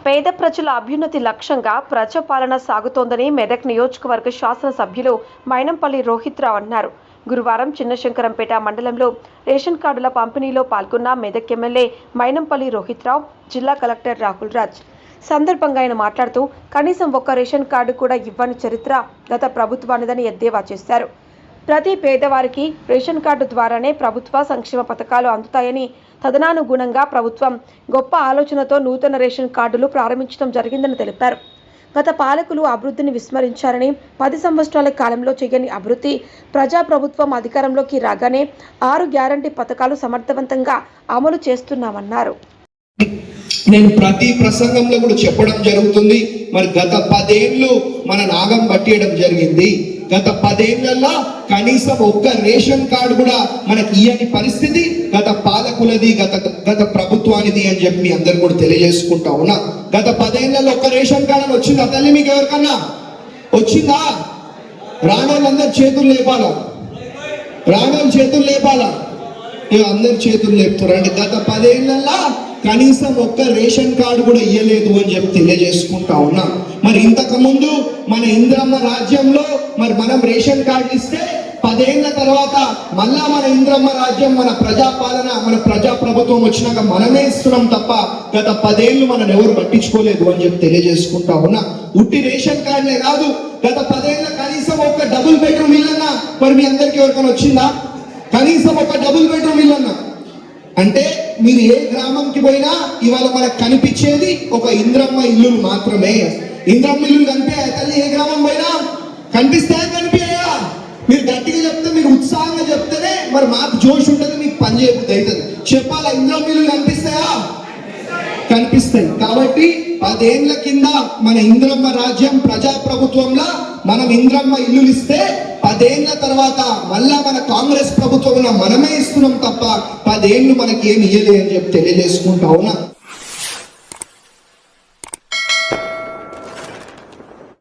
పేద ప్రజల అభ్యున్నతి లక్ష్యంగా ప్రజాపాలన సాగుతోందని మెదక్ నియోజకవర్గ శాసనసభ్యులు మైనంపల్లి రోహిత్రావు అన్నారు. గురువారం చిన్నశంకరంపేట మండలంలో రేషన్ కార్డుల పంపిణీలో పాల్గొన్న మెదక్ ఎమ్మెల్యే మైనంపల్లి రోహిత్రావు, జిల్లా కలెక్టర్ రాహుల్ రాజ్ సందర్భంగా ఆయన మాట్లాడుతూ కనీసం ఒక్క రేషన్ కార్డు కూడా ఇవ్వని చరిత్ర గత ప్రభుత్వానిదని ఎద్దేవా చేశారు. ప్రతి పేదవారికి రేషన్ కార్డు ద్వారానే ప్రభుత్వ సంక్షేమ పథకాలు అందుతాయని, తదనానుగుణంగా ప్రభుత్వం గొప్ప ఆలోచనతో నూతన రేషన్ కార్డులు ప్రారంభించడం జరిగిందని తెలిపారు. గత పాలకులు అభివృద్ధిని విస్మరించారని, 10 సంవత్సరాల కాలంలో చేయని అభివృద్ధి ప్రజాప్రభుత్వం అధికారంలోకి రాగానే 6 గ్యారంటీ పథకాలు సమర్థవంతంగా అమలు చేస్తున్నామన్నారు. నేను ప్రతి ప్రసంగంలో కూడా చెప్పడం జరుగుతుంది. మరి గత 10 ఏళ్ళు మన నాగం పట్టేయడం జరిగింది. గత 10 ఏళ్లలో కనీసం ఒక్క రేషన్ కార్డు కూడా మనకి ఇయ్యని పరిస్థితి గత పాలకులది, గత ప్రభుత్వానిది అని చెప్పి మీ అందరు కూడా తెలియజేసుకుంటా ఉన్నా. గత 10 ఏళ్లలో ఒక్క రేషన్ కార్డు అని వచ్చిందా తల్లి? మీకు ఎవరికన్నా వచ్చిందా? రానోళ్ళందరూ చేతులు లేపాలా, రానోళ్ళు చేతులు లేపాలా, అందరు చేతులు లేపుతారండి. గత 10 ఏళ్లలో కనీసం ఒక్క రేషన్ కార్డు కూడా ఇయ్యలేదు అని చెప్పి తెలియజేసుకుంటా ఉన్నా. మరి ఇంతకు ముందు మన ఇంద్రమ్మ రాజ్యంలో మరి మనం రేషన్ కార్డు ఇస్తే 10 ఏళ్ల తర్వాత మళ్ళా మన ఇంద్రమ్మ రాజ్యం, మన ప్రజాపాలన, మన ప్రజాప్రభుత్వం వచ్చినాక మనమే ఇస్తున్నాం తప్ప గత 10 ఏళ్ళు మనం ఎవరు పట్టించుకోలేదు అని చెప్పి తెలియజేసుకుంటా ఉన్నా. ఉట్టి రేషన్ కార్డులే కాదు, గత 10 ఏళ్ళ కనీసం ఒక డబుల్ బెడ్రూమ్ ఇల్లన్నా మరి మీ అందరికి ఎవరికైనా వచ్చిందా? కనీసం ఒక డబుల్ బెడ్రూమ్ ఇల్లన్నా అంటే మీరు ఏ గ్రామంకి పోయినా ఇవాళ మనకు కనిపించేది ఒక ఇంద్రమ్మ ఇల్లు మాత్రమే. ఇంద్రమ్మ ఇల్లు కనిపించాయి తల్లి? ఏ గ్రామం పోయినా కనిపిస్తాయా? కనిపించాయా? మీరు గట్టిగా చెప్తే, మీరు ఉత్సాహంగా చెప్తేనే మరి మాకు జోష్ ఉంటుంది, మీకు పని చేయబుద్ధి అవుతుంది. చెప్పాలా? ఇంద్రమ్మ ఇల్లు కనిపిస్తాయా? కనిపిస్తాయి. కాబట్టి 10 ఏళ్ల కింద మన ఇంద్రమ్మ రాజ్యం ప్రజాప్రభుత్వంలో మనం ఇంద్రమ్మ ఇల్లు ఇస్తే 10 ఏళ్ల తర్వాత మళ్ళా మన కాంగ్రెస్ ప్రభుత్వంలో మనమే ఇస్తున్నాం తప్ప 10 ఏళ్ళు మనకి ఏమి ఇయ్యలే అని చెప్పి తెలియజేసుకుంటా ఉన్నా.